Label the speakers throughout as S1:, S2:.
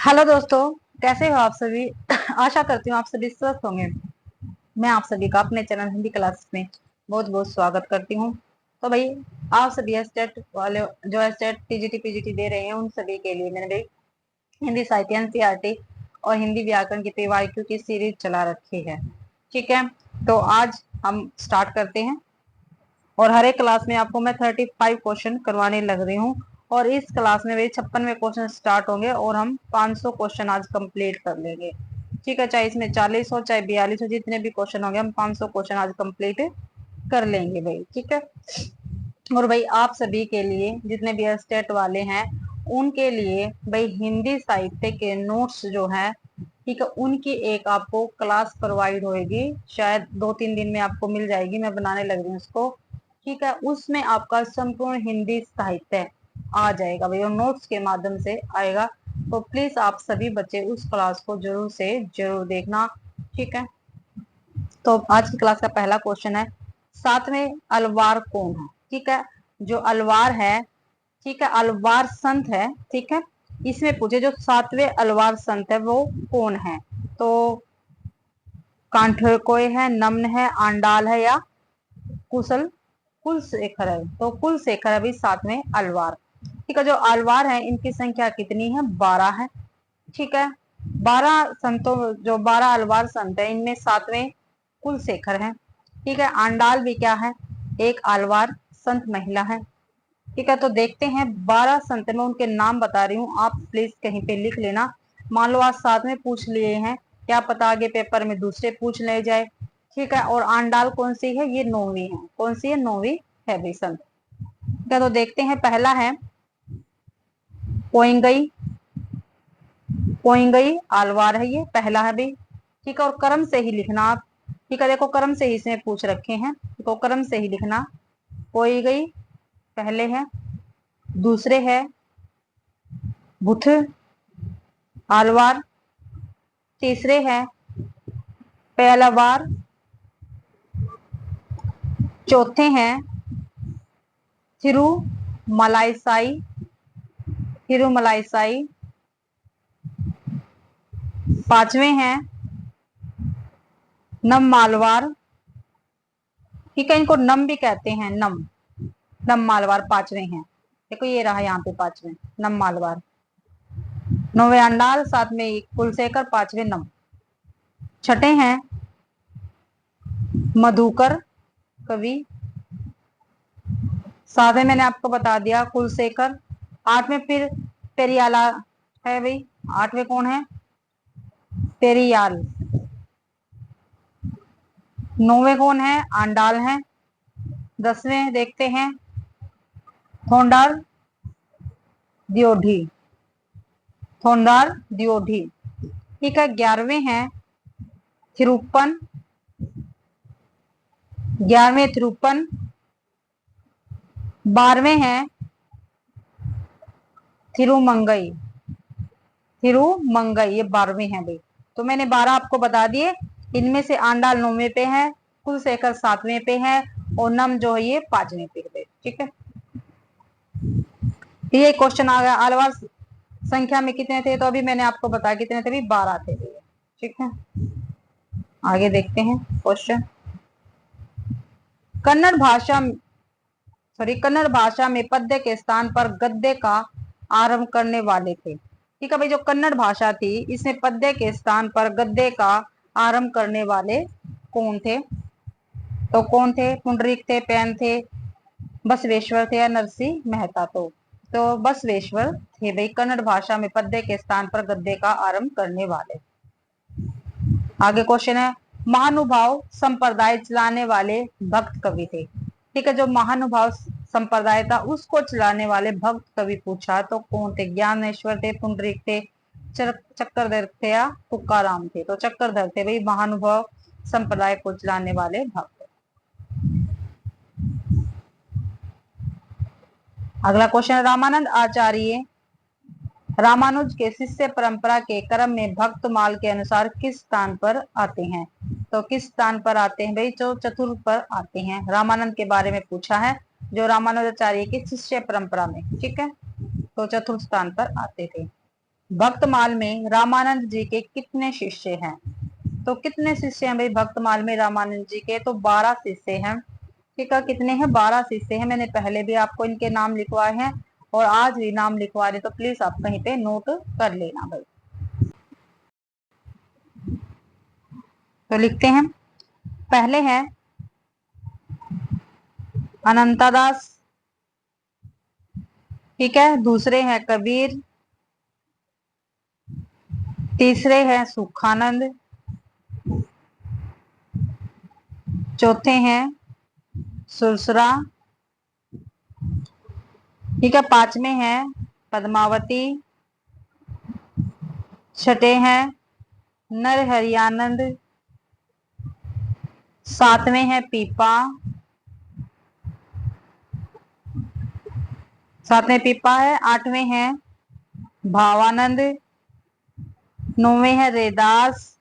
S1: Hello दोस्तों, कैसे हो आप सभी। आशा करती हूँ आप सभी स्वस्थ होंगे। मैं आप सभी का अपने चैनल हिंदी क्लास में बहुत बहुत स्वागत करती हूँ। तो भाई, आप सभी स्टेट वाले जो स्टेट टीजीटी पीजीटी दे रहे हैं उन सभी के लिए मैंने भाई हिंदी साहित्य एनसीईआरटी और हिंदी व्याकरण की पीवाईक्यू की सीरीज चला रखी है। ठीक है, तो आज हम स्टार्ट करते हैं और हर एक क्लास में आपको मैं 35 क्वेश्चन करवाने लग रही हूँ। और इस क्लास में भी 56वें क्वेश्चन स्टार्ट होंगे और हम 500 क्वेश्चन आज कंप्लीट कर लेंगे। ठीक है, चाहे इसमें 40 हो चाहे 42 हो, जितने भी क्वेश्चन होंगे हम 500 क्वेश्चन आज कंप्लीट कर लेंगे भाई। ठीक है, और भाई आप सभी के लिए जितने भी स्टेट वाले हैं उनके लिए भाई हिंदी साहित्य के नोट्स जो है, ठीक है, उनकी एक आपको क्लास प्रोवाइड होगी। शायद 2-3 दिन में आपको मिल जाएगी, मैं बनाने लग रही हूँ उसको। ठीक है, उसमें आपका संपूर्ण हिंदी साहित्य आ जाएगा भाई और नोट्स के माध्यम से आएगा। तो प्लीज आप सभी बच्चे उस क्लास को जरूर से जरूर देखना। ठीक है, तो आज की क्लास का पहला क्वेश्चन है, सातवें अलवार कौन है। ठीक है, जो अलवार है, ठीक है, अलवार संत है। ठीक है, इसमें पूछे जो सातवें अलवार संत है वो कौन है। तो कांठकोय है, नमन है, आंडाल है या कुशल कुलशेखर है। तो कुलशेखर है भाई सातवें अलवार। ठीक है, जो अलवार है इनकी संख्या कितनी है, 12 है। ठीक है, 12 संतों, जो 12 अलवार संत है इनमें सातवें कुलशेखर है। ठीक है, आंडाल भी क्या है, एक अलवार संत महिला है। ठीक है, तो देखते हैं 12 संत में उनके नाम बता रही हूँ, आप प्लीज कहीं पे लिख लेना। मान लो आज साथ में पूछ लिए हैं, क्या पता आगे पेपर में दूसरे पूछ ले जाए। ठीक है, और आंडाल कौन सी है, ये 9वीं है। कौन सी है, 9वीं है भाई संत। ठीक है, तो देखते हैं पहला है पोइंगई। पोइंगई आलवार है, ये पहला है भाई। ठीक है, और क्रम से ही लिखना आप। ठीक है, देखो क्रम से ही इसमें पूछ रखे हैं तो क्रम से ही लिखना। पोइंगई पहले है, दूसरे है बुथ आलवार, तीसरे है पेलवार, चौथे हैं थिरुमलाईसाई। थिरुमलाईसाई पांचवें हैं नम मालवार। ठीक है, इनको नम भी कहते हैं, नम नम मालवार पांचवें हैं। देखो ये रहा यहाँ पे पांचवें नम मालवार। नौवे अंडाल, सातवें कुलशेखर, पांचवें नम। छठे हैं मधुकर कवि, सातवें मैंने आपको बता दिया कुलशेखर। आठवें फिर पेरियाला है भाई। आठवें कौन है, पेरियाल। नौवें कौन है, आंडाल है। 10वें देखते हैं थोंडार दियोढ़ी। थोंडार दियोढ़ी। ठीक है, 11वें हैं थिरुपन। 11वें थिरुपन। 12वें हैं थिरुमंगई। थिरुमंगई ये 12वें हैं भाई। तो मैंने 12 आपको बता दिए। इनमें से आंडाल 9वें पे है, कुलशेखर 7वें पे है और नम जो है ये 5वें पे है। ठीक है, ये क्वेश्चन आ गया। अलवार संख्या में कितने थे, तो अभी मैंने आपको बताया कितने थे, 12 थे। ठीक है, आगे देखते हैं क्वेश्चन। कन्नड़ भाषा कन्नड़ भाषा में पद्य के स्थान पर गद्य का आरंभ करने वाले थे। ठीक है भाई, जो कन्नड़ भाषा थी इसमें पद्य के स्थान पर गद्य का आरंभ करने वाले कौन थे। तो कौन थे, पुंडरीक थे, पैन थे, बसवेश्वर थे या नरसिंह मेहता। तो बसवेश्वर थे भाई कन्नड़ भाषा में पद्य के स्थान पर गद्य का आरंभ करने वाले। आगे क्वेश्चन है, महानुभाव संप्रदाय चलाने वाले भक्त कवि थे। ठीक है, जो महानुभाव संप्रदाय था उसको चलाने वाले भक्त कवि पूछा तो कौन थे, ज्ञानेश्वर थे, पुंडरीक थे, चक्रधर थे या तुकाराम थे। तो चक्रधर थे भाई महानुभाव संप्रदाय को चलाने वाले भक्त। अगला क्वेश्चन, रामानंद आचार्य रामानुज के शिष्य परंपरा के क्रम में भक्तमाल के अनुसार किस स्थान पर आते हैं। तो किस स्थान पर आते हैं भाई, जो चतुर्थ पर आते हैं। रामानंद के बारे में पूछा है, जो रामानुजाचार्य की शिष्य परंपरा में। ठीक है, तो चतुर्थ स्थान पर आते थे। भक्तमाल में रामानंद जी के कितने शिष्य हैं? तो कितने शिष्य हैं भाई भक्तमाल में रामानंद जी के? तो 12 शिष्य हैं। ठीक है, कितने हैं? 12 शिष्य हैं। मैंने पहले भी आपको इनके नाम लिखवाए हैं और आज भी नाम लिखवा रहे, तो प्लीज आप कहीं पे नोट कर लेना भाई। तो लिखते हैं, पहले है अनंतादास, ठीक है, दूसरे हैं कबीर, तीसरे हैं सुखानंद, चौथे हैं सुरसरा, ठीक है, पांचवें हैं पद्मावती, छठे हैं नरहरियानंद, सातवें हैं पीपा, सातवें पीपा है, आठवें हैं भावानंद, नौवें हैं रेदास,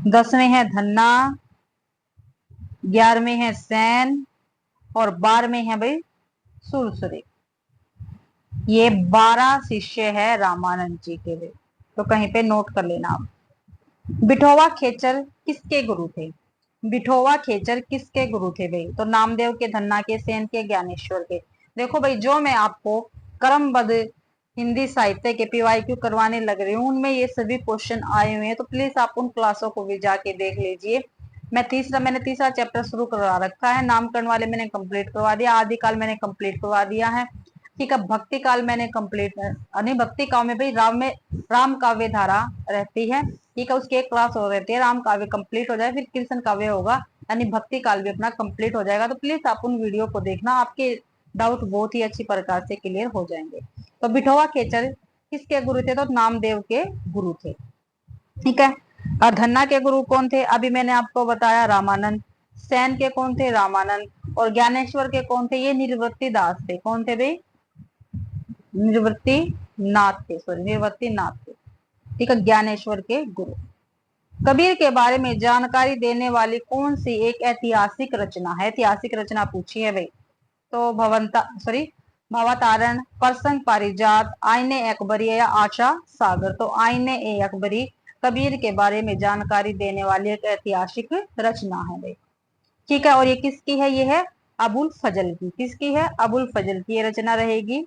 S1: 10वें हैं धन्ना, 11वें हैं सैन और 12वें हैं भाई सुरसुरी। ये 12 शिष्य है रामानंद जी के लिए, तो कहीं पे नोट कर लेना आप। बिठोवा खेचर किसके गुरु थे? बिठोवा खेचर किसके गुरु थे भाई? तो नामदेव के, धन्ना के, सेन के, ज्ञानेश्वर के। देखो भाई, जो मैं आपको क्रमबद्ध हिंदी साहित्य के पीवाईक्यू करवाने लग रही हूँ, उनमें ये सभी क्वेश्चन आए हुए हैं, तो प्लीज आप उन क्लासों को भी जाके देख लीजिए। मैंने तीसरा चैप्टर शुरू करवा रखा है। नामकरण वाले मैंने कंप्लीट करवा दिया, आदिकाल मैंने कंप्लीट करवा दिया है, ठीक है। भक्ति काल मैंने कंप्लीट, यानी भक्ति काल में भाई राम काव्य धारा रहती है, ठीक है, उसकी एक क्लास हो रहती है। राम काव्य कंप्लीट हो जाए फिर कृष्ण काव्य होगा, यानी भक्ति काल भी अपना कंप्लीट हो जाएगा। तो प्लीज आप उन वीडियो को देखना, आपके डाउट बहुत ही अच्छी प्रकार से क्लियर हो जाएंगे। तो बिठोवा खेचर किसके गुरु थे? तो नामदेव के गुरु थे, ठीक है। और धन्ना के गुरु कौन थे? अभी मैंने आपको बताया रामानंद। सैन के कौन थे? रामानंद। और ज्ञानेश्वर के कौन थे? ये निवृत्ति दास थे। कौन थे भाई? निवृत्ति नाथ थे, सॉरी निवृत्ति नाथ थे, ठीक है, ज्ञानेश्वर के गुरु। कबीर के बारे में जानकारी देने वाली कौन सी एक ऐतिहासिक रचना है? ऐतिहासिक रचना पूछी है भाई। तो भवतारण, प्रसंग पारिजात, आईने अकबरी या आशा सागर। तो आईने ए अकबरी कबीर के बारे में जानकारी देने वाली एक ऐतिहासिक रचना है भाई, ठीक है। और ये किसकी है? ये है अबुल फजल की। किसकी है? अबुल फजल की ये रचना रहेगी,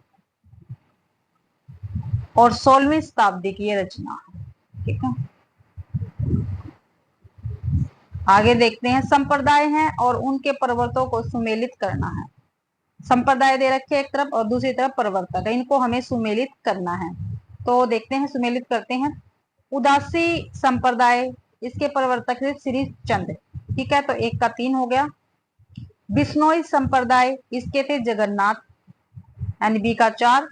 S1: और 16वीं शताब्दी की ये रचना है, ठीक है। आगे देखते हैं, संप्रदाय हैं और उनके प्रवर्तकों को सुमेलित करना है। संप्रदाय दे रखे एक तरफ और दूसरी तरफ प्रवर्तक है, इनको हमें सुमेलित करना है। तो देखते हैं, सुमेलित करते हैं। उदासी संप्रदाय, इसके प्रवर्तक है श्री चंद, ठीक है, तो 1 का 3 हो गया। बिश्नोई संप्रदाय, इसके थे जगन्नाथ, यानी बी का 4।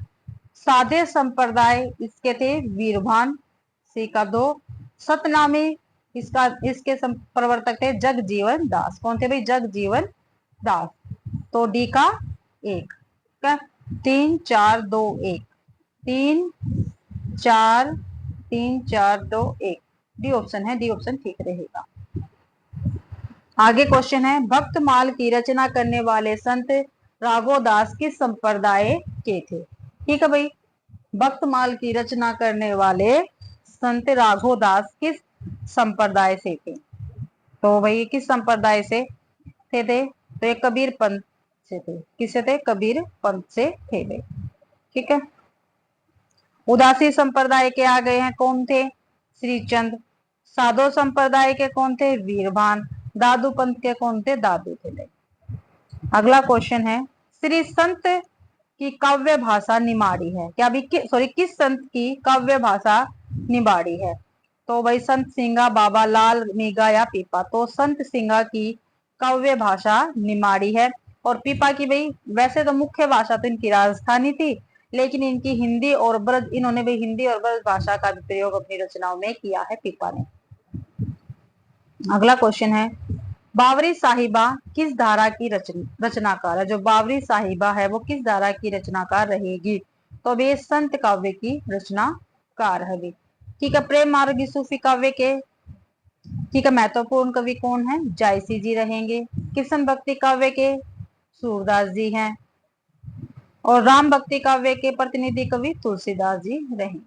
S1: साधे संप्रदाय, इसके थे वीरभान, सी का 2। सतनामी, इसके प्रवर्तक थे जगजीवन दास। कौन थे भाई? जगजीवन दास, तो डी का 1 का 3 4 2 1, 3 4 3 4 2 1, डी ऑप्शन है, डी ऑप्शन ठीक रहेगा। आगे क्वेश्चन है, भक्तमाल की रचना करने वाले संत राघोदास किस संप्रदाय के थे? ठीक है भाई, भक्तमाल की रचना करने वाले संत राघोदास किस संप्रदाय से थे? तो भाई किस संप्रदाय से थे? तो ये कबीर पंथ से थे। किससे थे? कबीर पंथ से थे भाई, ठीक है। उदासी संप्रदाय के आ गए हैं, कौन थे? श्रीचंद। साधो संप्रदाय के कौन थे? वीरभान। दादू पंथ के कौन थे? दादू थे भाई। अगला क्वेश्चन है, श्री संत की काव्य भाषा निमाड़ी है क्या? अभी सॉरी, किस संत की काव्य भाषा निमाड़ी है? तो भाई संत सिंगा, बाबा लाल, मीगा या पीपा। तो संत सिंगा की काव्य भाषा निमाड़ी है। और पीपा की भाई, वैसे तो मुख्य भाषा तो इनकी राजस्थानी थी, लेकिन इनकी हिंदी और ब्रज, इन्होंने भी हिंदी और ब्रज भाषा का भी प्रयोग अपनी रचनाओं में किया है पीपा ने। अगला क्वेश्चन है, बावरी साहिबा किस धारा की रचनाकार है? जो बावरी साहिबा है वो किस धारा की रचनाकार रहेगी? तो वे संत काव्य की रचनाकार है, ठीक है। प्रेम मार्गी सूफी काव्य के, ठीक है, महत्वपूर्ण कवि कौन है? जायसी जी रहेंगे। कृष्ण भक्ति काव्य के सूरदास जी हैं। और राम भक्ति काव्य के प्रतिनिधि कवि तुलसीदास जी रहे।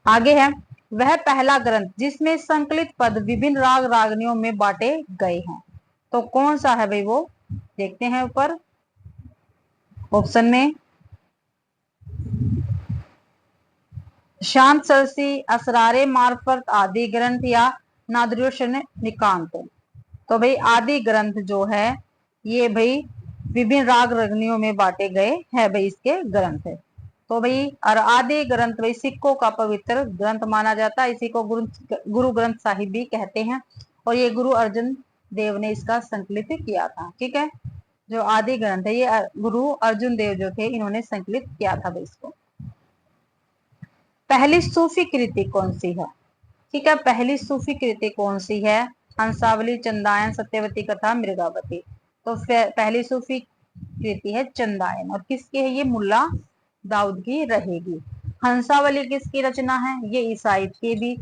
S1: आगे है, वह पहला ग्रंथ जिसमें संकलित पद विभिन्न राग रागनियों में बांटे गए हैं, तो कौन सा है भाई वो, देखते हैं ऊपर ऑप्शन में, शांत सरसी, असरारे मार्फत, आदि ग्रंथ या नादुरुशन निकांत। तो भाई आदि ग्रंथ जो है ये भाई विभिन्न राग रगनियों में बांटे गए हैं भाई इसके ग्रंथ है। तो भाई और आदि ग्रंथ भाई सिखों का पवित्र ग्रंथ माना जाता है, इसी को गुरु ग्रंथ साहिब भी कहते हैं, और ये गुरु अर्जन देव ने इसका संकलित किया था। ठीक है, जो आदि ग्रंथ है ये गुरु अर्जुन देव जो थे इन्होंने संकलित किया था भाई इसको। पहली सूफी कृति कौन सी है, ठीक है, पहली सूफी कृति कौन सी है, हंसावली, चंदायन, सत्यवती कथा, मृगावती। तो पहली सूफी कृति है चंदायन, और किसकी है ये, मुल्ला दाऊद की रहेगी। हंसावली किसकी रचना है, ये ईसाइत की भी।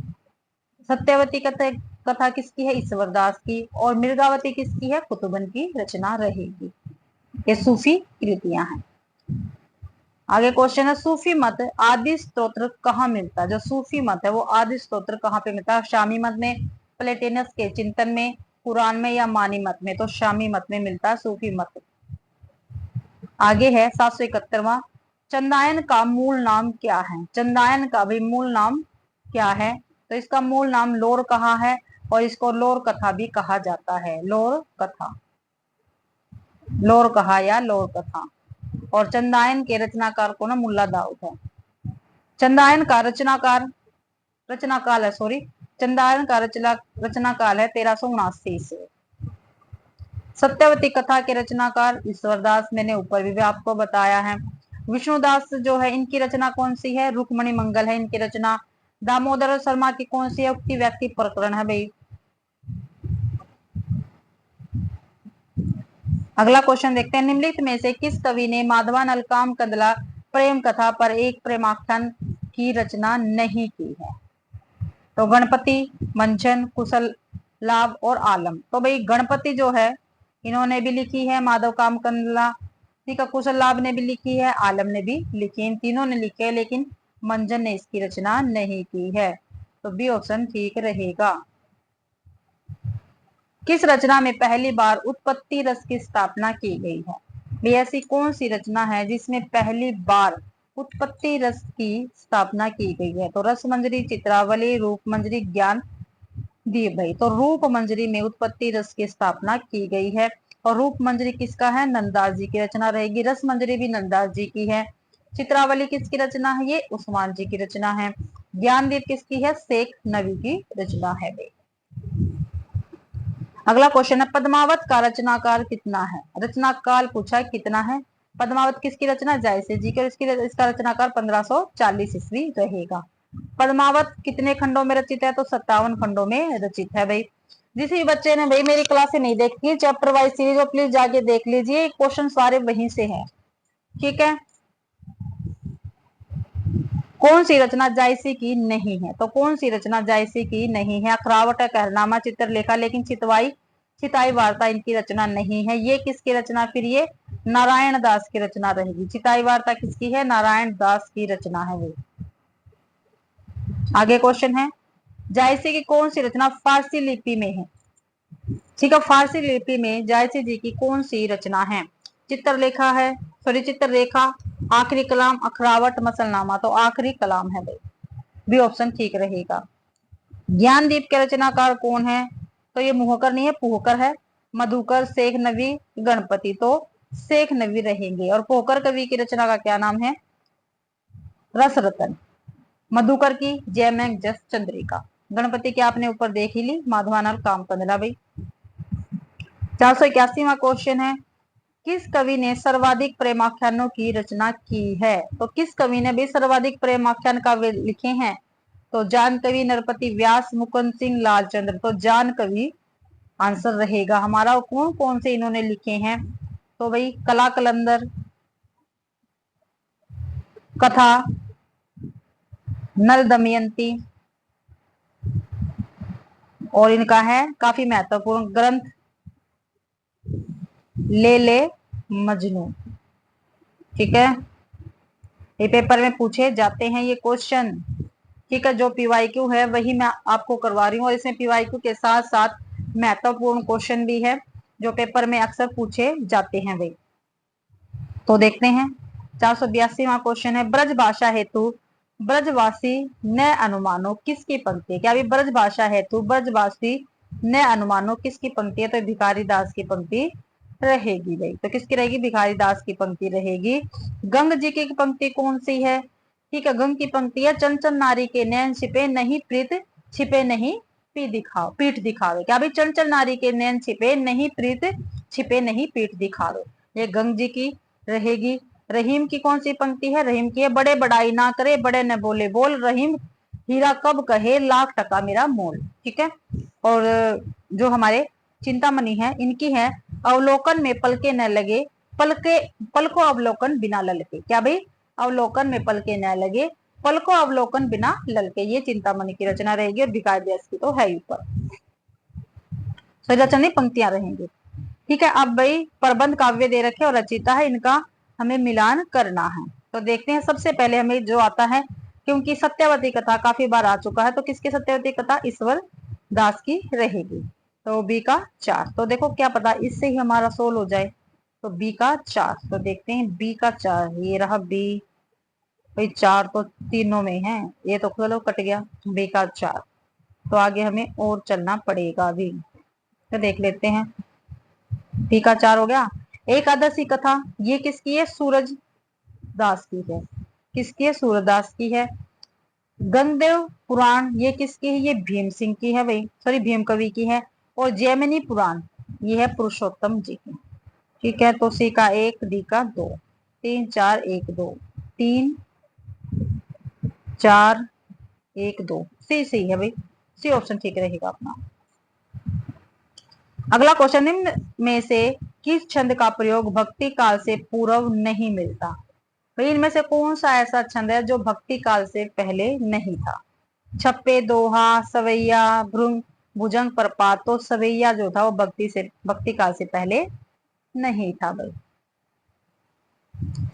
S1: सत्यवती कथा किसकी है, ईश्वरदास की। और मृगावती किसकी है, कुतुबन की रचना रहेगी। ये सूफी कृतियां हैं। आगे क्वेश्चन है, सूफी मत आदि स्तोत्र कहाँ मिलता है, जो सूफी मत है वो आदि स्तोत्र कहाँ पे मिलता है, शामी मत में, प्लेटिनस के चिंतन में, कुरान में या मानी मत में, तो शामी मत में मिलता है सूफी मत। आगे है 771वां, चंदायन का मूल नाम क्या है, चंदायन का भी मूल नाम क्या है, तो इसका मूल नाम लोर कहा है, और इसको लोर कथा भी कहा जाता है, लोर कथा, लोर कहा या लोर कथा। और चंदायन के रचनाकार को ना मुल्ला दाऊद है। चंदायन का रचनाकाल है, सॉरी, चंदायन का रचनाकाल है 1379 से। सत्यवती कथा के रचनाकार ईश्वरदास, मैंने ऊपर भी आपको बताया है। विष्णुदास जो है इनकी रचना कौन सी है, रुक्मणी मंगल है इनकी रचना। दामोदर शर्मा की कौन सी है, उक्ति व्यक्ति प्रकरण है भाई। अगला क्वेश्चन देखते हैं, निम्नलिखित में से किस कवि ने माधवानल काम कंदला प्रेम कथा पर एक प्रेमाख्यान की रचना नहीं की है, तो गणपति, मंचन, कुशल लाभ और आलम। तो भाई गणपति जो है इन्होंने भी लिखी है माधव काम कंदला, ठीक है, कुशल लाभ ने भी लिखी है, आलम ने भी लिखी है, इन तीनों ने लिखे है, लेकिन मंजन ने इसकी रचना नहीं की है, तो बी ऑप्शन ठीक रहेगा। किस रचना में पहली बार उत्पत्ति रस की स्थापना की गई है, भी ऐसी कौन सी रचना है जिसमें पहली बार उत्पत्ति रस की स्थापना की गई है, तो रस मंजरी, चित्रावली, रूप मंजरी, ज्ञान दीप भाई। तो रूप मंजरी में उत्पत्ति रस की स्थापना की गई है, और रूप मंजरी किसका है, नंददास जी की रचना रहेगी। रस मंजरी भी नंददास जी की है। चित्रावली किसकी रचना है, ये उस्मान जी की रचना है। ज्ञानदीप किसकी है, शेख नबी की रचना है भाई। अगला क्वेश्चन है, पद्मावत का रचनाकार कितना है, रचनाकाल पूछा कितना है। पद्मावत किसकी रचना, जायसे जी की, इसका रचनाकार 1540 ईस्वी रहेगा। पद्मावत कितने खंडों में रचित है, तो 57 खंडों में रचित है भाई। जिस भी बच्चे ने भाई मेरी क्लास से नहीं देखी चैप्टर वाइज सीरीज, प्लीज जाके देख लीजिए, क्वेश्चन सारे वहीं से हैं। ठीक है, कौन सी रचना जायसी की नहीं है, तो कौन सी रचना जायसी की नहीं है, अखरावट, कहरनामा, चित्रलेखा, लेकिन चिताई वार्ता इनकी रचना नहीं है। ये किसकी रचना, फिर ये नारायण दास की रचना रहेगी। चिताई वार्ता किसकी है, नारायण दास की रचना है वो। आगे क्वेश्चन है, जायसी की कौन सी रचना फारसी लिपि में है, ठीक है, फारसी लिपि में जायसी जी की कौन सी रचना है। चित्रलेखा है, सॉरी चित्ररेखा, आखिरी कलाम, अखरावट, मसलनामा, तो आखिरी कलाम है भाई, बी ऑप्शन ठीक रहेगा। ज्ञानदीप के रचनाकार कौन है, तो ये मुहकर नहीं है, पुहकर है। मधुकर, शेख नबी, गणपति, तो शेख नबी रहेंगे। और पोहकर कवि की रचना का क्या नाम है, रस रतन। मधुकर की जयमेघ जस चंद्रिका। गणपति की आपने ऊपर देख ही ली, माधवानल काम कंदला भाई। 481वां क्वेश्चन है, किस कवि ने सर्वाधिक प्रेमाख्यानों की रचना की है, तो किस कवि ने भी सर्वाधिक प्रेमाख्यान काव्य लिखे हैं, तो जान कवि, नरपति व्यास, मुकुंद सिंह, लालचंद्र, तो जान कवि आंसर रहेगा हमारा। कौन कौन से इन्होंने लिखे हैं, तो भाई कला कलंदर, कथा, नल दमयंती, और इनका है काफी महत्वपूर्ण ग्रंथ ले मजनू। ठीक है, ये पेपर में पूछे जाते हैं ये क्वेश्चन। ठीक है, जो पीवाईक्यू है वही मैं आपको करवा रही हूँ, और इसमें पीवाईक्यू के साथ साथ महत्वपूर्ण क्वेश्चन भी है जो पेपर में अक्सर पूछे जाते हैं भाई। तो देखते हैं 482वां क्वेश्चन है, ब्रज भाषा हेतु ब्रजवासी न अनुमानो किसकी पंक्ति है? क्या अभी ब्रज भाषा हेतु ब्रजवासी न अनुमानो किसकी पंक्ति है? तो भिखारी दास की पंक्ति रहेगी भाई। तो किसकी रहेगी? भिखारी दास की पंक्ति रहेगी। गंग जी की पंक्ति कौन सी है? ठीक है, गंग की पंक्ति है, चंचल नारी के नैन छिपे नहीं प्रीत छिपे नहीं पीठ दिखावे। क्या भाई? चंचल नारी के नैन छिपे नहीं प्रीत छिपे नहीं पीठ दिखावे, ये गंग जी की रहेगी। रहीम की कौन सी पंक्ति है? रहीम की है, बड़े बड़ाई ना करे बड़े न बोले बोल, रहीम हीरा कब कहे लाख टका मेरा मोल। ठीक है, और जो हमारे चिंतामणि है इनकी है, अवलोकन में पलके न लगे पलको अवलोकन बिना ललके। क्या भाई? अवलोकन में पलके न लगे पलको अवलोकन बिना ललके, ये चिंतामणि की रचना रहेगी। और भिखारी दास की तो है ऊपर, तो रचना पंक्तियां रहेंगी। ठीक है, अब भाई प्रबंध काव्य दे रखे और रचिता है, इनका हमें मिलान करना है। तो देखते हैं, सबसे पहले हमें जो आता है, क्योंकि सत्यवती कथा काफी बार आ चुका है, तो किसकी सत्यवती कथा? ईश्वर दास की रहेगी। तो बी का 4। तो देखो क्या पता इससे ही हमारा सोल हो जाए, तो बी का 4। तो देखते हैं बी का 4, ये रहा बी भाई। 4 तो तीनों में है, ये तो चलो कट गया, बी का 4। तो आगे हमें और चलना पड़ेगा अभी, तो देख लेते हैं। बी का 4 हो गया। एकादशी कथा ये किसकी है? सूरज दास की है। किसकी है? सूरदास की है। गंगदेव पुराण ये किसकी है? ये भीम सिंह की है भाई, सॉरी भीम कवि की है। और जैमिनी पुराण ये है पुरुषोत्तम जी की। ठीक है, तो सी का 1, डी का 2, 3 4 1 2, 3 4 1 2, सी सही है भाई, सी ऑप्शन ठीक रहेगा अपना। अगला क्वेश्चन, निम्न में से किस छंद का प्रयोग भक्ति काल से पूर्व नहीं मिलता? भाई इनमें से कौन सा ऐसा छंद है जो भक्ति काल से पहले नहीं था? छप्पे, दोहा, सवैया, भ्रुंग, भुजंग, प्रपात। तो सवैया जो था वो भक्ति काल से पहले नहीं था भाई।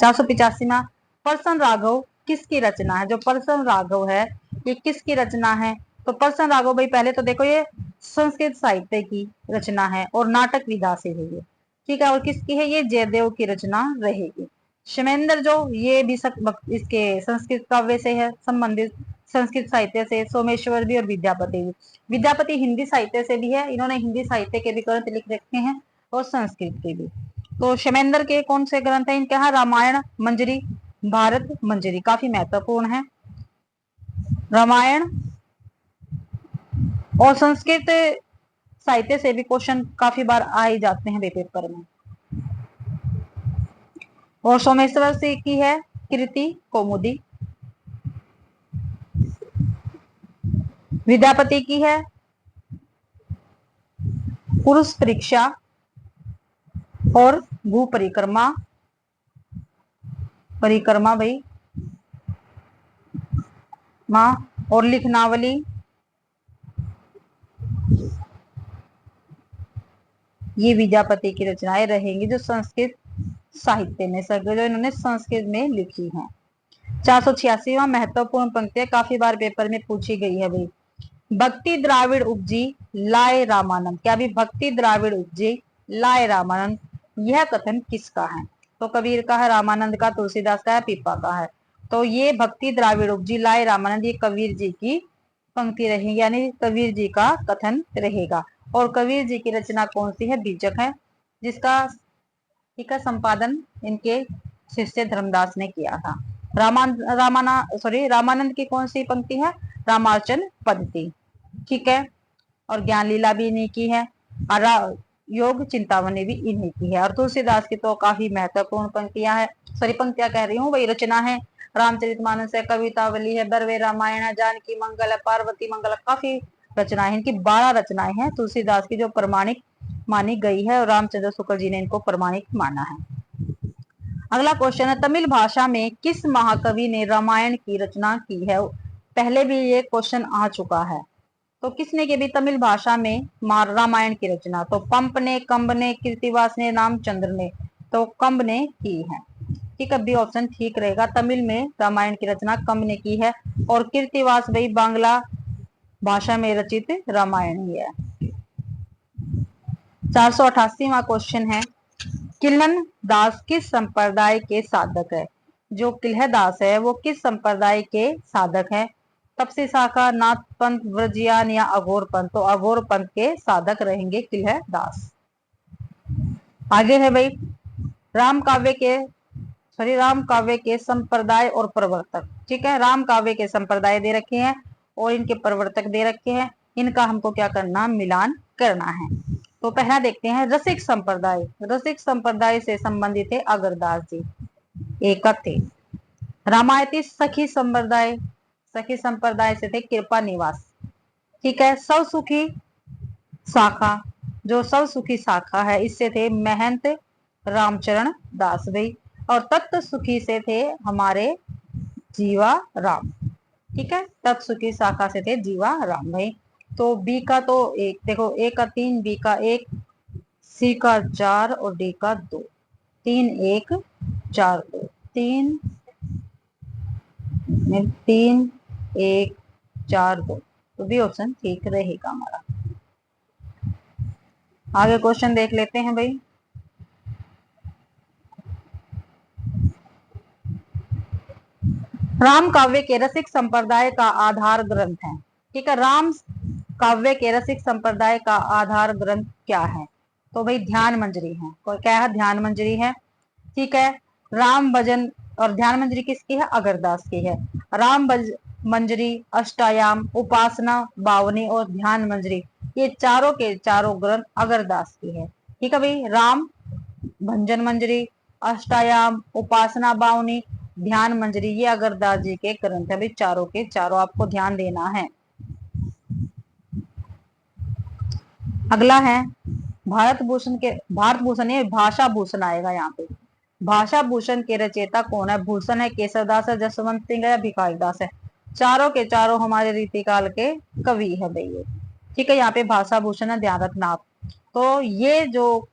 S1: 485 परसन राघव किसकी रचना है? जो परसन राघव है ये किसकी रचना है? तो परसन राघव भाई पहले तो देखो ये संस्कृत साहित्य की रचना है और नाटक विधा से है ये। ठीक है, और किसकी है? ये जयदेव की रचना रहेगी। क्षेमेंद्र जो ये भी इसके संस्कृत काव्य से है संबंधित, संस्कृत साहित्य से। सोमेश्वर भी और विद्यापति भी। विद्यापति हिंदी साहित्य से भी है, इन्होंने हिंदी साहित्य के भी ग्रंथ लिख रखे हैं और संस्कृत के भी। तो क्षेमेंद्र के कौन से ग्रंथ है इनके? यहाँ रामायण, मंजरी, भारत मंजरी काफी महत्वपूर्ण है। रामायण और संस्कृत साहित्य से भी क्वेश्चन काफी बार आ ही जाते हैं पेपर में। और सोमेश्वर से की है कृति कौमुदी। विद्यापति की है पुरुष परीक्षा और भू परिक्रमा भाई माँ, और लिखनावली। ये विद्यापति की रचनाएं रहेंगी जो संस्कृत साहित्य में जो इन्होंने संस्कृत में लिखी हैं। 486वां महत्वपूर्ण पंक्ति काफी बार पेपर में पूछी गई है भाई, भक्ति द्राविड़ उपजी लाए रामानंद। क्या भी? भक्ति द्राविड़ उपजी लाए रामानंद, यह कथन किसका है? तो कबीर का है, रामानंद का, तुलसीदास का है, पीपा का है। तो ये भक्ति द्राविड़ उपजी लाए रामानंद ये कबीर जी की पंक्ति रहेगी, यानी कबीर जी का कथन रहेगा। और कबीर जी की रचना कौन सी है? बीजक है, जिसका संपादन इनके शिष्य धर्मदास ने किया था। रामानंद की कौन सी पंक्ति है? रामार्चन पद्धति। ठीक है, और ज्ञान लीला भी इन्हीं की है, और योग चिंतामणि भी इन्हीं की है। और तुलसीदास की तो काफी महत्वपूर्ण पंक्तियां है, पंक्तियां कह रही हूँ वही रचना है। रामचरितमानस है, कवितावली है, बरवे रामायण है, जानकी मंगल है, पार्वती मंगल है, काफी रचनाएं, इनकी 12 रचनाएं हैं तुलसीदास की जो प्रमाणिक मानी गई है, और रामचंद्र शुक्ल जी ने इनको प्रमाणिक माना है। अगला क्वेश्चन है, तमिल भाषा में किस महाकवि ने रामायण की रचना की है? पहले भी ये क्वेश्चन आ चुका है, तो किसने की भी तमिल भाषा में रामायण की रचना? तो पंप ने, कंब ने, कीर्तिवास ने, रामचंद्र ने। तो कंब ने की है। ठीक है, बी ऑप्शन ठीक रहेगा। तमिल में रामायण की रचना कम ने की है और कीर्तिवास भाई बांग्ला भाषा में रचित रामायण ही है। 488वां क्वेश्चन है, किलन दास किस संप्रदाय के साधक है? जो किल्ह दास है वो किस संप्रदाय के साधक है? तपसी शाखा, नाथ पंथ, व्रजयान या अघोर पंथ? तो अघोर पंथ के साधक रहेंगे किल्ह दास। आगे है भाई राम काव्य के राम काव्य के संप्रदाय और प्रवर्तक। ठीक है, राम काव्य के संप्रदाय दे रखे हैं और इनके प्रवर्तक दे रखे हैं। इनका हमको क्या करना, मिलान करना है। तो पहला देखते हैं रसिक संप्रदाय। रसिक संप्रदाय से संबंधित है अगरदास जी, एक थे। रामायती सखी संप्रदाय, सखी संप्रदाय से थे कृपा निवास। ठीक है, सब सुखी शाखा, जो सब सुखी शाखा है इससे थे महंत रामचरण दास भाई। और तत्व सुखी से थे हमारे जीवा राम। ठीक है, तत्व सुखी शाखा से थे जीवा राम भाई। तो बी का तो एक देखो, ए का 3, बी का 1, सी का 4 और डी का 2। 3 1 4 2, 3 3 1 4 2। तो बी ऑप्शन ठीक रहेगा हमारा। आगे क्वेश्चन देख लेते हैं भाई। राम काव्य के रसिक संप्रदाय का आधार ग्रंथ है। ठीक है, राम काव्य के रसिक संप्रदाय का आधार ग्रंथ क्या है? तो भाई ध्यान मंजरी है। क्या है? ध्यान मंजरी है। ठीक है, राम भजन, और ध्यान मंजरी किसकी है? अगरदास की है। राम मंजरी, अष्टायाम, उपासना बावनी और ध्यान मंजरी, ये चारों के चारों ग्रंथ अगरदास की है। ठीक है भाई, राम भंजन मंजरी, अष्टायाम, उपासना बावनी, ध्यान मंजरी, ये अगरदास जी के ग्रंथ है भाई, चारों के चारों आपको ध्यान देना है। अगला है भारत भूषण के, भारत भूषण ये भाषा भूषण आएगा यहाँ पे। भाषा भूषण के रचयिता कौन है? भूषण है, केशवदास है, जसवंत सिंह है या भिखारीदास है? चारों के चारों हमारे रीतिकाल के कवि है भाई ये। ठीक है, यहाँ पे भाषा भूषण है, ध्यान रखना आप। तो ये जो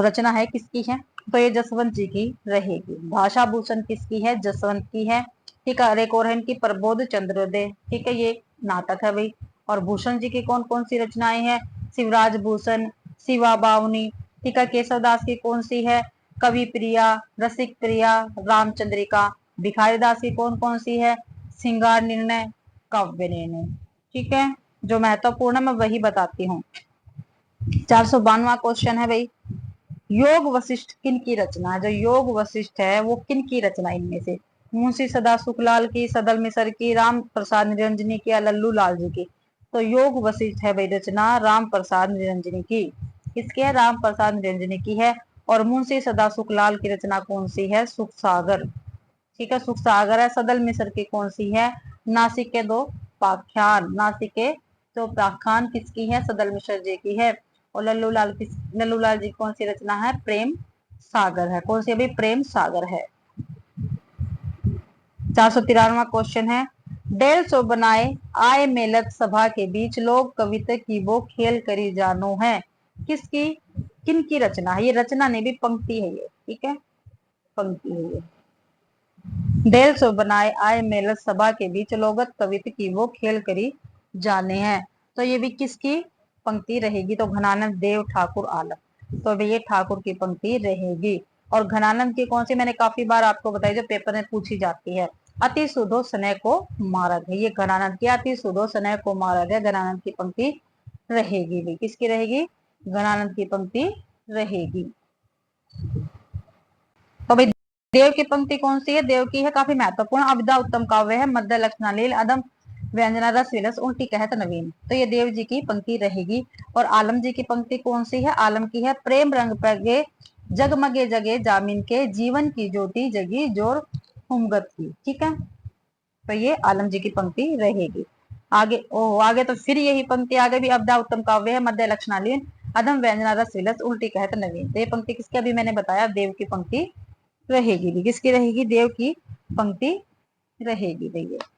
S1: रचना है किसकी है? तो ये जसवंत जी की रहेगी। भाषा भूषण किसकी है? जसवंत की है। ठीक है, एक और है इनकी प्रबोध चंद्रोदय। ठीक है, ये नाटक है भाई। और भूषण जी की कौन कौन सी रचनाएं हैं? शिवराज भूषण, शिवा बावनी। ठीक है, केशवदास की कौन सी है? कवि प्रिया, रसिक प्रिया, रामचंद्रिका। भिखारी दास की कौन कौन सी है? सिंगार निर्णय, काव्य निर्णय। ठीक है, जो महत्वपूर्ण है मैं वही बताती हूँ। 492वां क्वेश्चन है भाई, योग वशिष्ठ किन की रचना है? जो योग वशिष्ठ है वो किन की रचना? इनमें से मुंशी सदा सुखलाल की, सदल मिसर की, राम प्रसाद निरंजनी की या लल्लू लाल जी की? तो योग वशिष्ठ है भाई रचना राम प्रसाद निरंजनी की। किसकी है? राम प्रसाद निरंजनी की है। और मुंशी सदा सुखलाल की रचना कौन सी है? सुख सागर। ठीक है, सुख सागर है। सदल मिसर की कौन सी है? नासिक के दो पाख्यान। नासिक के दो पाख्यान किसकी है? सदल मिश्र जी की है। और लल्लू लाल जी कौन सी रचना है? प्रेम सागर है। कौन सी अभी? प्रेम सागर है। 493वां क्वेश्चन है, डेल सो बनाए आय मेलत सभा के बीच लोग कविता की वो खेल करी जानो है। किसकी, किन की रचना है? ये रचना नहीं भी पंक्ति है ये। ठीक है, पंक्ति है ये। डेल सो बनाए आय मेलत सभा के बीच लोगत कविता की वो खेल करी जाने हैं। तो ये भी किसकी पंक्ति रहेगी? तो घनानंद देव ठाकुर आलम। तो अभी ये ठाकुर की पंक्ति रहेगी। और घनानंद की कौन सी मैंने काफी बार आपको बताई, जो पेपर में पूछी जाती है, अति सुधो स्नेह को मारा गया। ये घनानंद की अति सुधो स्नेह को मारा गया, घनानंद की पंक्ति रहेगी भी। किसकी रहेगी? घनानंद की पंक्ति रहेगी। तो भाई देव की पंक्ति कौन सी है? देव की है काफी महत्वपूर्ण, अविदा उत्तम काव्य है, मध्य लक्षणालील, अदम व्यंजना, रस विलस, उल्टी कहत नवीन। तो ये देव जी की पंक्ति रहेगी। और आलम जी की पंक्ति कौन सी है? आलम की है, प्रेम रंग पगे जगमगे जगे जामिन के, जीवन की ज्योति जगी जोर उमगत की। ठीक है, तो ये आलम जी की पंक्ति रहेगी। आगे आगे तो फिर यही पंक्ति आगे भी, अब्दा उत्तम काव्य है, मध्य लक्षणालीन, अदम व्यंजना, रस विलस, उल्टी कहत नवीन। तो ये पंक्ति किसकी? अभी मैंने बताया देव की पंक्ति रहेगी भी। किसकी रहेगी? देव की पंक्ति रहेगी भैया।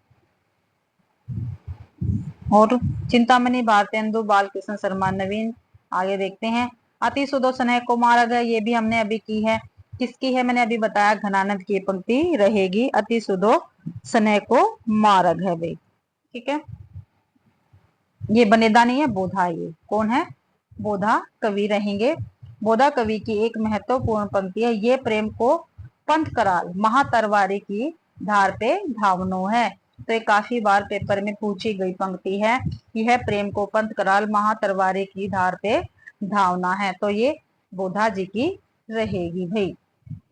S1: और चिंतामणि, भारतेंदु, बालकृष्ण शर्मा, नवीन। आगे देखते हैं, अति सुदो स्नेह को मारा गया, ये भी हमने अभी की है। किसकी है, मैंने अभी बताया घनानंद की पंक्ति रहेगी अति सुधो स्नेह को मार्ग है भाई। ठीक है, ये बनेदा नहीं है, बोधा। ये कौन है, बोधा कवि रहेंगे। बोधा कवि की एक महत्वपूर्ण पंक्ति है, ये प्रेम को पंथ कराल महातरवारी की धार पे धावनो है। तो ये काफी बार पेपर में पूछी गई पंक्ति है, यह प्रेम को पंथ कराल महातरवारी की धार पे धावना है। तो ये बोधा जी की रहेगी भाई।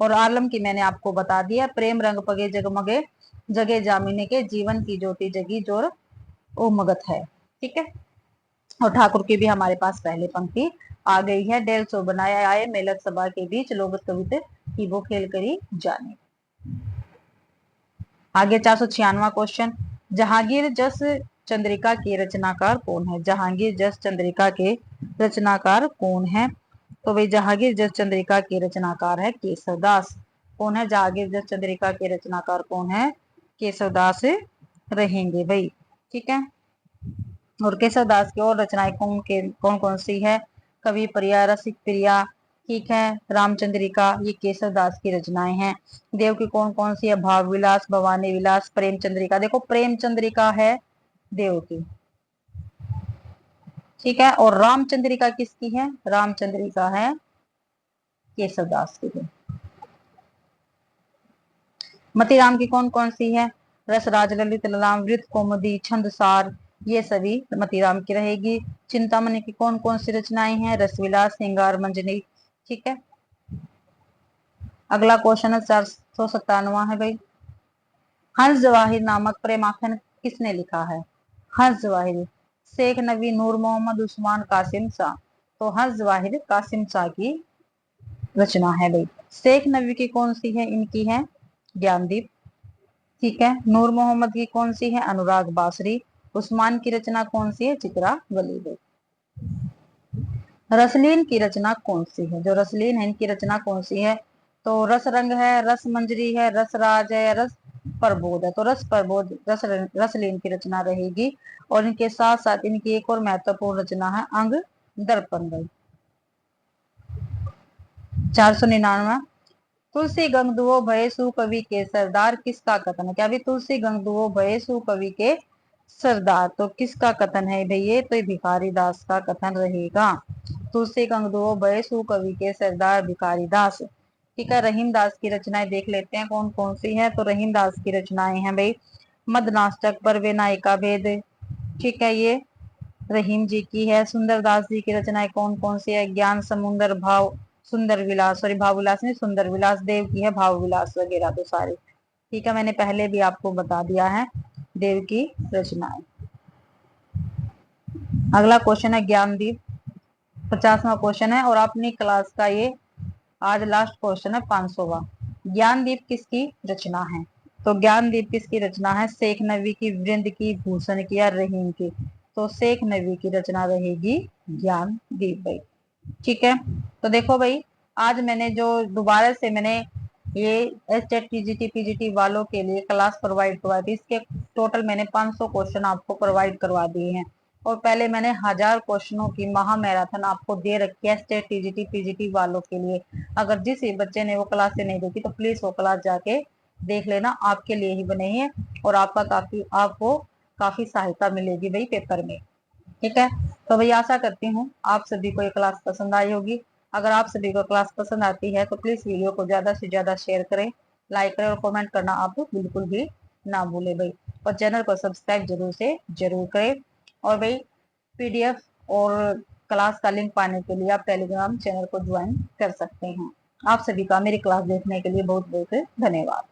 S1: और आलम की मैंने आपको बता दिया, प्रेम रंग पगे जगमगे जगे जामिने के जीवन की ज्योति जगी जोर ओ मगत है। ठीक है, और ठाकुर की भी हमारे पास पहले पंक्ति आ गई है, डेल सो बनाया आए मेलक सभा के बीच लोग कवित की वो खेल करी जाने। आगे 496वां क्वेश्चन, जहांगीर जस चंद्रिका के रचनाकार कौन है। जहांगीर जस चंद्रिका के रचनाकार कौन है, तो भाई जहांगीर जस चंद्रिका के रचनाकार है केशवदास। कौन है जहांगीर जस चंद्रिका के रचनाकार, कौन है, केशवदास रहेंगे भाई। ठीक है, और केशवदास की और रचनाएं कौन कौन सी है, कवि प्रिया, रसिक प्रिया, ठीक है, रामचंद्रिका, ये केशवदास की रचनाएं हैं। देव की कौन कौन सी है, भाव विलास, भवानी विलास, प्रेम चंद्रिका। देखो प्रेम चंद्रिका है देव की, ठीक है, और रामचंद्रिका किसकी है, रामचंद्रिका है केशवदास की। मतीराम की कौन कौन सी है, रसराज, ललित ललाम, वृत कौमुदी, छंदसार, ये सभी मतीराम की रहेगी। चिंतामणि की कौन कौन सी रचनाएं हैं, रसविलास, श्रृंगार मंजरी। ठीक है, अगला क्वेश्चन है 497 है भाई, हंस जवाहिर नामक प्रेमाख्यान किसने लिखा है। हंस जवाहिर शेख नबी, नूर मोहम्मद, उस्मान, कासिम शाह। तो हंस जवाहिर कासिम शाह की रचना है भाई। शेख नबी की कौन सी है, इनकी है ज्ञानदीप। ठीक है, नूर मोहम्मद की कौन सी है, अनुराग बासरी। उस्मान की रचना कौन सी है, चित्रा वली। रसलीन की रचना कौन सी है, जो रसलीन है इनकी रचना कौन सी है, तो रस रंग है, रस मंजरी है, रस राज है, रस प्रबोध है। तो रस प्रबोध रसलीन की रचना रहेगी। और इनके साथ साथ इनकी एक और महत्वपूर्ण रचना है अंग दर्पण। 499, तुलसी गंगदुओ भय सु कवि के सरदार, किसका कथन है। क्या भी तुलसी गंगदुओ भय सु कवि के सरदार, तो किसका कथन है भाई, ये तो भिखारी दास का कथन रहेगा। तुलसी गंगदुओ भय सु कवि के सरदार भिखारी दास। ठीक है, रहीम दास की रचनाएं देख लेते हैं कौन कौन सी है। तो रहीम दास की रचनाएं हैं भाई, मदनाष्टक, परवे नायिका भेद। ठीक है, ये रहीम जी की है। सुंदर दास जी की रचनाएं कौन कौन सी है, ज्ञान समुंदर, भाव सुंदर विलास, सॉरी भाव विलास नहीं, सुंदर विलास। देव की है भाव विलास वगैरह तो सारी। ठीक है, मैंने पहले भी आपको बता दिया है देव की रचनाएं। अगला क्वेश्चन है ज्ञानदीप, 50वां क्वेश्चन है और अपनी क्लास का ये आज लास्ट क्वेश्चन है 500वां। ज्ञानदीप किसकी रचना है, तो ज्ञानदीप किसकी रचना है, शेख नबी की, वृंद की, भूषण की या रहीम की। तो शेख नबी की रचना रहेगी ज्ञानदीप भाई। ठीक है, तो देखो भाई आज मैंने जो दोबारा से मैंने ये एसटेट टीजीटी पीजीटी वालों के लिए क्लास प्रोवाइड करवाई थी, इसके टोटल मैंने 500 क्वेश्चन आपको प्रोवाइड करवा दिए हैं। और पहले मैंने 1000 क्वेश्चनों की महा मैराथन आपको दे रखी है स्टेट टीजीटी पीजीटी वालों के लिए। अगर जिस बच्चे ने वो क्लास से नहीं देखी तो प्लीज वो क्लास जाके देख लेना, आपके लिए ही बने हैं और आपको काफी सहायता मिलेगी भाई पेपर में। ठीक है, तो भाई आशा करती हूँ आप सभी को ये क्लास पसंद आई होगी। अगर आप सभी को क्लास पसंद आती है तो प्लीज वीडियो को ज्यादा से ज्यादा शेयर करें, लाइक करें और कमेंट करना आप बिल्कुल भी ना भूले भाई। और चैनल को सब्सक्राइब जरूर से जरूर करें। और भाई पीडीएफ और क्लास का लिंक पाने के लिए आप टेलीग्राम चैनल को ज्वाइन कर सकते हैं। आप सभी का मेरी क्लास देखने के लिए बहुत बहुत धन्यवाद।